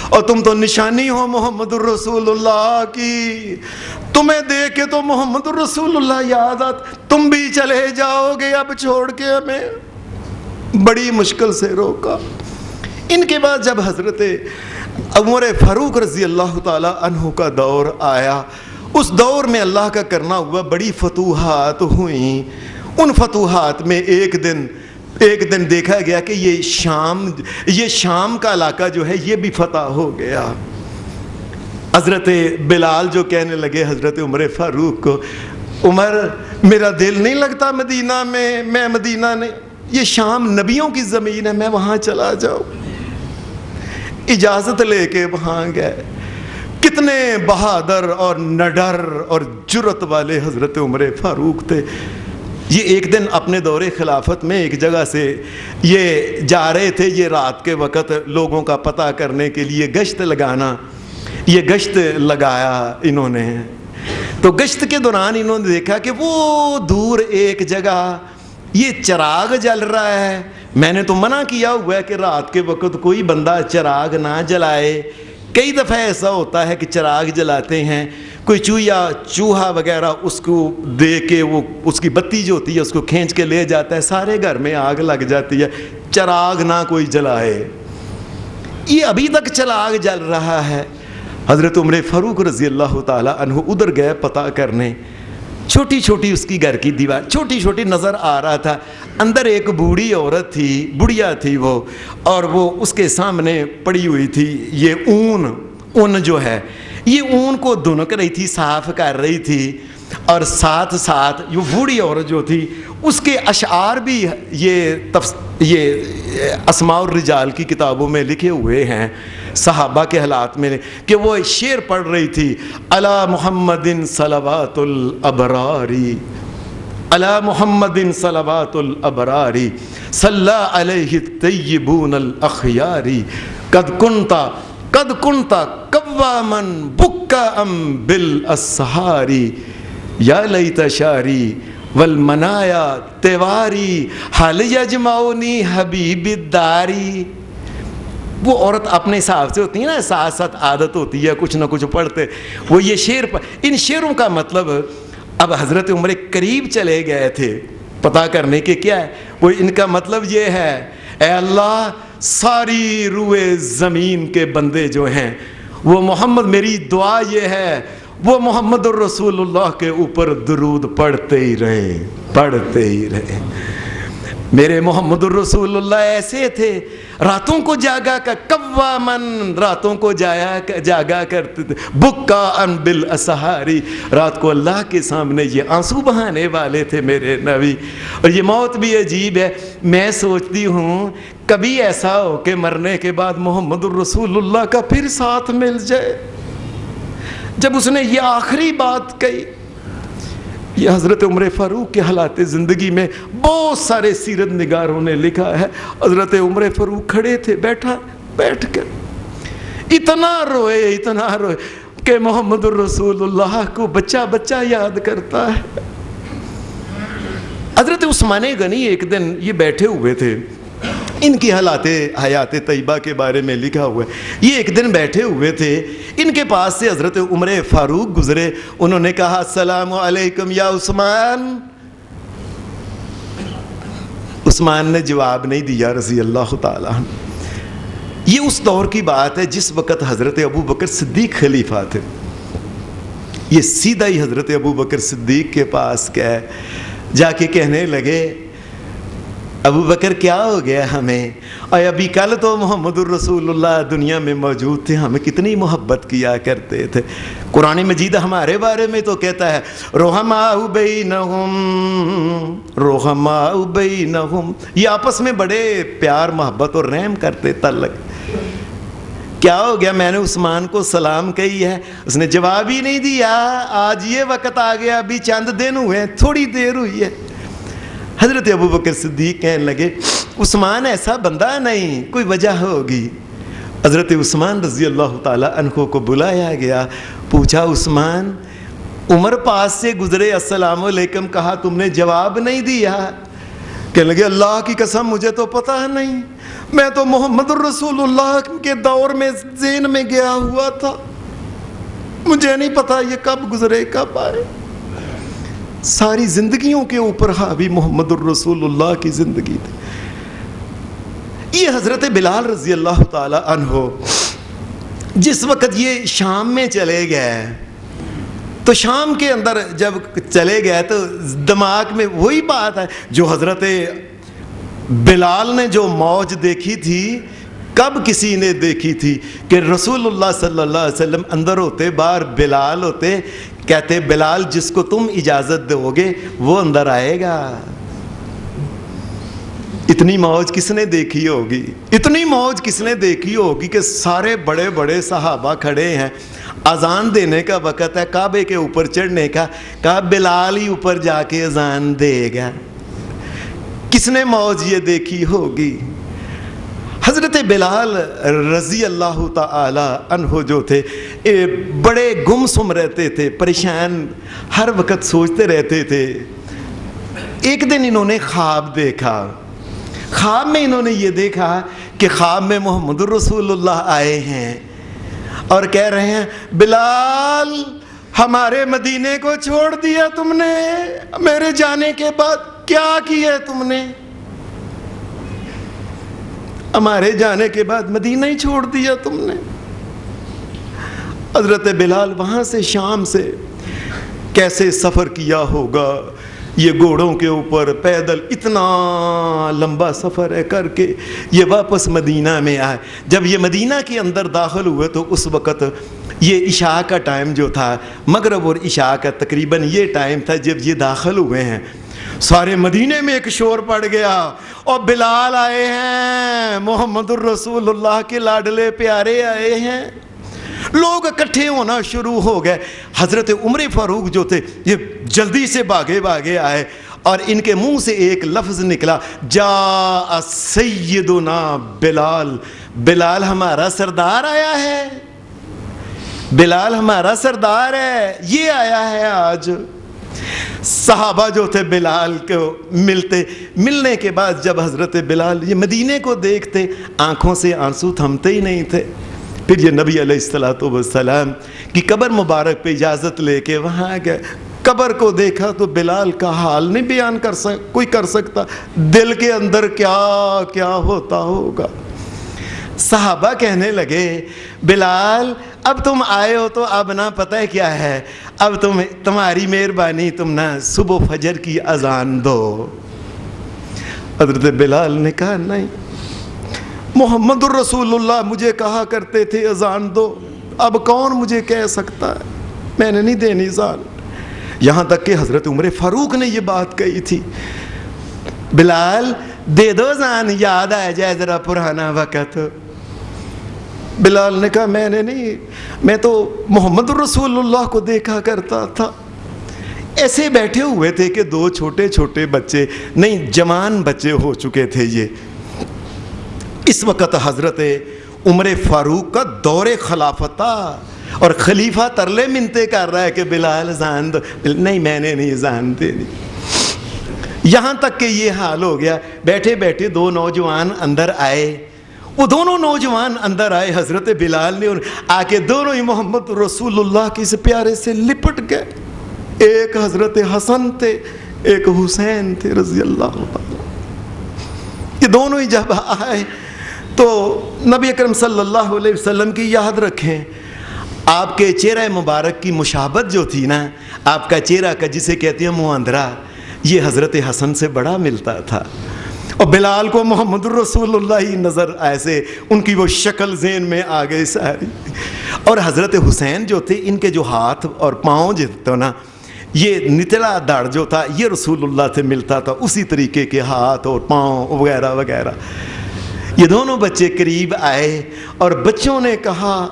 اور تم تو نشانی ہو محمد الرسول اللہ کی, تمہیں دیکھ کے تو محمد الرسول اللہ یاد آتا, تم بھی چلے جاؤ گے اب چھوڑ کے ہمیں. بڑی مشکل سے روکا. ان کے بعد جب حضرت عمر فاروق رضی اللہ تعالی عنہ کا دور آیا, اس دور میں اللہ کا کرنا ہوا, بڑی فتوحات ہوئیں. ان فتوحات میں ایک دن دیکھا گیا کہ یہ شام کا علاقہ جو ہے یہ بھی فتح ہو گیا. حضرت بلال جو کہنے لگے حضرت عمر فاروق کو, عمر میرا دل نہیں لگتا مدینہ میں مدینہ نہیں, یہ شام نبیوں کی زمین ہے, میں وہاں چلا جاؤں. اجازت لے کے وہاں گئے. کتنے بہادر اور نڈر اور جرت والے حضرت عمر فاروق تھے. یہ ایک دن اپنے دور خلافت میں ایک جگہ سے یہ جا رہے تھے, یہ رات کے وقت لوگوں کا پتہ کرنے کے لیے گشت لگانا, یہ گشت لگایا انہوں نے. تو گشت کے دوران انہوں نے دیکھا کہ وہ دور ایک جگہ یہ چراغ جل رہا ہے. میں نے تو منع کیا ہوا ہے کہ رات کے وقت کوئی بندہ چراغ نہ جلائے. کئی دفعہ ایسا ہوتا ہے کہ چراغ جلاتے ہیں, کوئی چوہا وغیرہ اس کو دے کے وہ اس کی بتی جو ہوتی ہے اس کو کھینچ کے لے جاتا ہے, سارے گھر میں آگ لگ جاتی ہے. چراغ نہ کوئی جلائے. یہ ابھی تک چراغ جل رہا ہے. حضرت عمر فاروق رضی اللہ تعالی عنہ ادھر گئے پتہ کرنے. چھوٹی چھوٹی اس کی گھر کی دیوار چھوٹی چھوٹی نظر آ رہا تھا. اندر ایک بوڑھی عورت تھی, بڑھیا تھی وہ, اور وہ اس کے سامنے پڑی ہوئی تھی. یہ اون جو ہے یہ اون کو دھنک رہی تھی, صاف کر رہی تھی, اور ساتھ ساتھ یہ بوڑھی عورت جو تھی اس کے اشعار بھی یہ اسماء الرجال کی کتابوں میں لکھے ہوئے ہیں. صحابہ کے حالات میں کہ وہ شعر پڑھ رہی تھی، علی محمد صلوات الابراری، علی محمد صلوات الابراری، صلی علیہ الطیبون الاخیاری، قد کنت قواما بکا بالاسحاری، یا لیت شعری والمنایا تیواری، حل یجمعونی حبیب الداری۔ وہ عورت اپنے حساب سے ہوتی ہے نا، ساتھ ساتھ عادت ہوتی ہے کچھ نہ کچھ پڑھتے، وہ یہ شعر ان شعروں کا مطلب اب حضرت عمر قریب چلے گئے تھے پتہ کرنے کے کیا ہے، وہ ان کا مطلب یہ ہے، اے اللہ ساری روئے زمین کے بندے جو ہیں وہ محمد، میری دعا یہ ہے وہ محمد الرسول اللہ کے اوپر درود پڑھتے ہی رہے۔ میرے محمد الرسول اللہ ایسے تھے، راتوں کو جاگا کر قوامن، راتوں کو جاگا کرتے تھے، بکا ان بالاسحاری، رات کو اللہ کے سامنے یہ آنسو بہانے والے تھے میرے نبی۔ اور یہ موت بھی عجیب ہے، میں سوچتی ہوں کبھی ایسا ہو کہ مرنے کے بعد محمد الرسول اللہ کا پھر ساتھ مل جائے۔ جب اس نے یہ آخری بات کہی، یہ حضرت عمر فاروق کے حالات زندگی میں بہت سارے سیرت نگاروں نے لکھا ہے، حضرت عمر فاروق کھڑے تھے، بیٹھ کر اتنا روئے کہ محمد الرسول اللہ کو بچہ یاد کرتا ہے۔ حضرت عثمان غنی ایک دن یہ بیٹھے ہوئے تھے، ان کی حیات طیبہ کے بارے میں لکھا ہوا ہے، یہ ایک دن بیٹھے ہوئے تھے، ان کے پاس سے حضرت عمر فاروق گزرے، انہوں نے کہا السلام علیکم یا عثمان۔ عثمان نے جواب نہیں دیا رضی اللہ تعالیٰ عنہ۔ یہ اس دور کی بات ہے جس وقت حضرت ابو بکر صدیق خلیفہ تھے۔ یہ سیدھا ہی حضرت ابو بکر صدیق کے پاس گئے، جا کے کہنے لگے ابو بکر کیا ہو گیا ہمیں، اور ابھی کل تو محمد الرسول اللہ دنیا میں موجود تھے، ہمیں کتنی محبت کیا کرتے تھے۔ قرآن مجید ہمارے بارے میں تو کہتا ہے رحماء بینہم، یہ آپس میں بڑے پیار محبت اور رحم کرتے تعلق۔ کیا ہو گیا، میں نے عثمان کو سلام کہی ہے، اس نے جواب ہی نہیں دیا، آج یہ وقت آ گیا، ابھی چند دن ہوئے، تھوڑی دیر ہوئی ہے۔ حضرت ابو بکر صدیق کہنے لگے عثمان ایسا بندہ نہیں، کوئی وجہ ہوگی۔ حضرت عثمان رضی اللہ تعالیٰ عنہ کو بلایا گیا، پوچھا عثمان عمر پاس سے گزرے، السلام علیکم کہا، تم نے جواب نہیں دیا۔ کہنے لگے اللہ کی قسم مجھے تو پتہ نہیں، میں تو محمد الرسول اللہ کے دور میں ذہن میں گیا ہوا تھا، مجھے نہیں پتا یہ کب گزرے کب آئے۔ ساری زندگیوں کے اوپر حاوی محمد الرسول اللہ کی زندگی تھی۔ یہ حضرت بلال رضی اللہ تعالی عنہ جس وقت یہ شام میں چلے گئے، تو شام کے اندر جب چلے گئے تو دماغ میں وہی بات ہے جو حضرت بلال نے جو موج دیکھی تھی، کب کسی نے دیکھی تھی کہ رسول اللہ صلی اللہ علیہ وسلم اندر ہوتے، باہر بلال ہوتے، کہتے بلال جس کو تم اجازت دو گے وہ اندر آئے گا۔ اتنی موج کس نے دیکھی ہوگی، اتنی موج کس نے دیکھی ہوگی کہ سارے بڑے بڑے صحابہ کھڑے ہیں، اذان دینے کا وقت ہے، کعبے کے اوپر چڑھنے کا، کہا بلال ہی اوپر جا کے اذان دے گا۔ کس نے موج یہ دیکھی ہوگی؟ حضرت بلال رضی اللہ تعالی عنہ جو تھے بڑے گمسم رہتے تھے، پریشان، ہر وقت سوچتے رہتے تھے۔ ایک دن انہوں نے خواب دیکھا، خواب میں انہوں نے یہ دیکھا کہ خواب میں محمد الرسول اللہ آئے ہیں اور کہہ رہے ہیں بلال ہمارے مدینے کو چھوڑ دیا تم نے، میرے جانے کے بعد کیا کیا تم نے، ہمارے جانے کے بعد مدینہ ہی چھوڑ دیا تم نے۔ حضرت بلال وہاں سے شام سے کیسے سفر کیا ہوگا، یہ گھوڑوں کے اوپر پیدل اتنا لمبا سفر ہے کر کے یہ واپس مدینہ میں آئے۔ جب یہ مدینہ کے اندر داخل ہوئے تو اس وقت یہ عشاء کا ٹائم جو تھا، مغرب اور عشاء کا تقریباً یہ ٹائم تھا جب یہ داخل ہوئے ہیں۔ سارے مدینے میں ایک شور پڑ گیا، اور بلال آئے ہیں، محمد الرسول اللہ کے لاڈلے پیارے آئے ہیں۔ لوگ اکٹھے ہونا شروع ہو گئے۔ حضرت عمر فاروق جو تھے یہ جلدی سے بھاگے آئے، اور ان کے منہ سے ایک لفظ نکلا، جاء سیدنا بلال، بلال ہمارا سردار آیا ہے، بلال ہمارا سردار ہے، یہ آیا ہے آج۔ صحابہ جو تھے بلال کو ملنے کے بعد جب حضرت بلال یہ مدینے کو دیکھتے، آنکھوں سے آنسو تھمتے ہی نہیں تھے۔ پھر یہ نبی علیہ السلام کی قبر مبارک پہ اجازت لے کے وہاں گئے، قبر کو دیکھا تو بلال کا حال نہیں بیان کوئی کر سکتا، دل کے اندر کیا کیا ہوتا ہوگا۔ صحابہ کہنے لگے، بلال اب تم آئے ہو تو اب نہ پتہ ہے کیا ہے، اب تمہاری مہربانی، تم نہ صبح فجر کی اذان دو۔ حضرت بلال نے کہا، نہیں، محمد الرسول اللہ مجھے کہا کرتے تھے اذان دو، اب کون مجھے کہہ سکتا ہے، میں نے نہیں دینی اذان۔ یہاں تک کہ حضرت عمر فاروق نے یہ بات کہی تھی، بلال دے دو اذان، یاد آ جائے ذرا پرانا وقت۔ بلال نے کہا، میں نے نہیں، میں تو محمد الرسول اللہ کو دیکھا کرتا تھا۔ ایسے بیٹھے ہوئے تھے کہ دو چھوٹے چھوٹے بچے، نہیں جوان بچے ہو چکے تھے یہ۔ اس وقت حضرت عمر فاروق کا دور خلافت تھا، اور خلیفہ ترلے منتے کر رہا ہے کہ بلال اذان دو، نہیں میں نے نہیں اذان دینی۔ یہاں تک کہ یہ حال ہو گیا، بیٹھے بیٹھے دو نوجوان اندر آئے، وہ دونوں نوجوان اندر آئے، حضرت بلال نے آ کے دونوں ہی محمد رسول اللہ کے اس پیارے سے لپٹ گئے۔ ایک حضرت حسن تھے، ایک حسین تھے رضی اللہ عنہ۔ یہ دونوں ہی جب آئے تو نبی اکرم صلی اللہ علیہ وسلم کی یاد رکھیں، آپ کے چہرہ مبارک کی مشابہت جو تھی نا، آپ کا چہرہ کا جسے کہتے ہیں منہ اندرا، یہ حضرت حسن سے بڑا ملتا تھا، اور بلال کو محمد الرسول اللہ ہی نظر ایسے ان کی وہ شکل ذہن میں آ گئی ساری۔ اور حضرت حسین جو تھے، ان کے جو ہاتھ اور پاؤں جو تھے نا، یہ نتلا داڑھ جو تھا یہ رسول اللہ سے ملتا تھا، اسی طریقے کے ہاتھ اور پاؤں وغیرہ وغیرہ۔ یہ دونوں بچے قریب آئے اور بچوں نے کہا،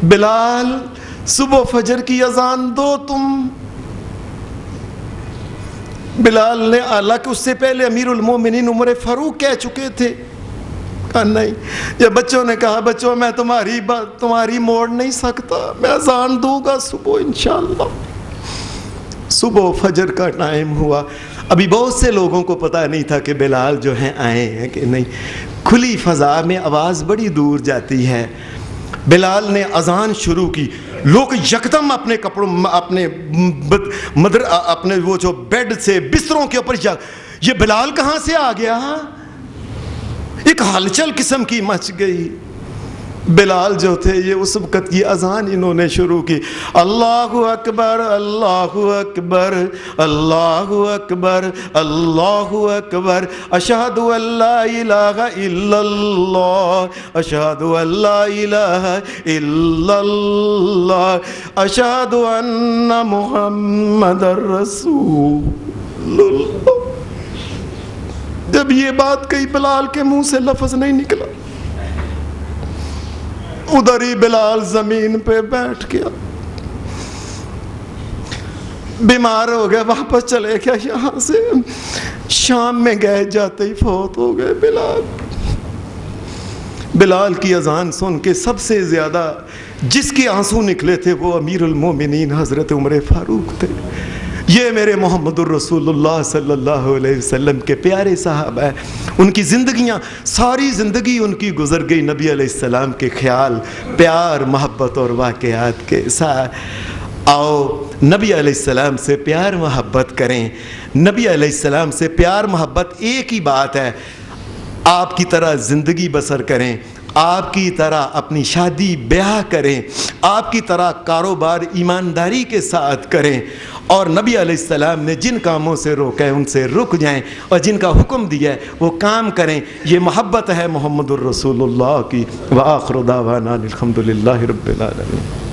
بلال صبح فجر کی اذان دو تم۔ بلال نے، حالانکہ اس سے پہلے امیر المومنین عمر فاروق کہہ چکے تھے، کہا نہیں۔ جب بچوں نے کہا، بچوں میں تمہاری موڑ نہیں سکتا، میں اذان دوں گا صبح انشاءاللہ۔ صبح فجر کا ٹائم ہوا، ابھی بہت سے لوگوں کو پتہ نہیں تھا کہ بلال جو ہیں آئے ہیں کہ نہیں۔ کھلی فضا میں آواز بڑی دور جاتی ہے، بلال نے اذان شروع کی، لوگ یکدم اپنے کپڑوں، اپنے وہ جو بیڈ سے بستروں کے اوپر، یہ بلال کہاں سے آ گیا؟ ایک ہلچل قسم کی مچ گئی۔ بلال جو تھے یہ اس وقت یہ اذان انہوں نے شروع کی، اللہ اکبر اللہ اکبر اللہ اکبر اللہ اکبر، اشہد ان لا الہ الا اللہ اشہد ان لا الہ الا اللہ اشہد ان محمد رسول اللہ۔ جب یہ بات کہی بلال کے منہ سے لفظ نہیں نکلا، ادھر ہی بلال زمین پہ بیٹھ گیا، بیمار ہو گیا، واپس چلے گیا یہاں سے، شام میں گئے جاتے ہی فوت ہو گئے بلال۔ بلال کی اذان سن کے سب سے زیادہ جس کے آنسو نکلے تھے وہ امیر المومنین حضرت عمر فاروق تھے۔ یہ میرے محمد الرسول اللہ صلی اللہ علیہ وسلم کے پیارے صحابہ ہیں، ان کی زندگیاں، ساری زندگی ان کی گزر گئی نبی علیہ السلام کے خیال، پیار، محبت اور واقعات کے ساتھ۔ آؤ نبی علیہ السلام سے پیار محبت کریں۔ نبی علیہ السلام سے پیار محبت ایک ہی بات ہے، آپ کی طرح زندگی بسر کریں، آپ کی طرح اپنی شادی بیاہ کریں، آپ کی طرح کاروبار ایمانداری کے ساتھ کریں، اور نبی علیہ السلام نے جن کاموں سے روکا ہے ان سے رک جائیں، اور جن کا حکم دیا ہے وہ کام کریں۔ یہ محبت ہے محمد الرسول اللہ کی۔ وآخر دعوانا الحمد للہ رب العالمین۔